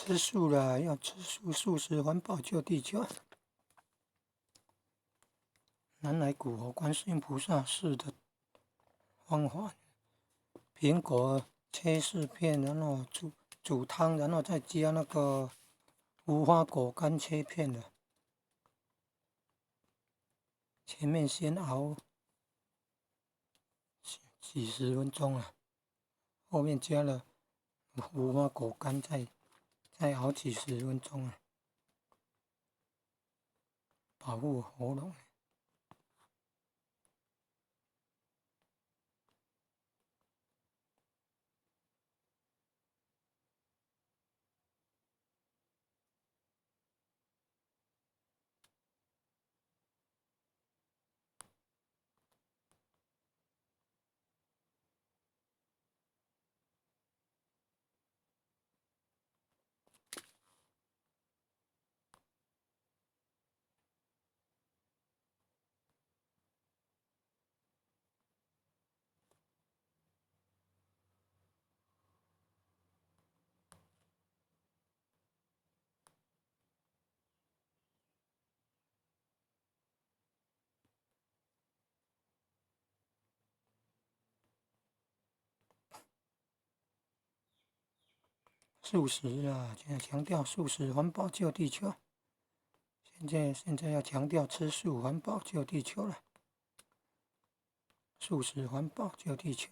吃素了，要吃素，素食环保救地球。南来古佛观世音菩萨式的方法：苹果切4片，然后煮汤，然后再加那个无花果干切片的。前面先熬几十分钟啊，后面加了无花果干，再熬几十分钟啊，保护喉咙。素食啊，现在强调素食环保救地球。现在要强调吃素环保救地球了，素食环保救地球。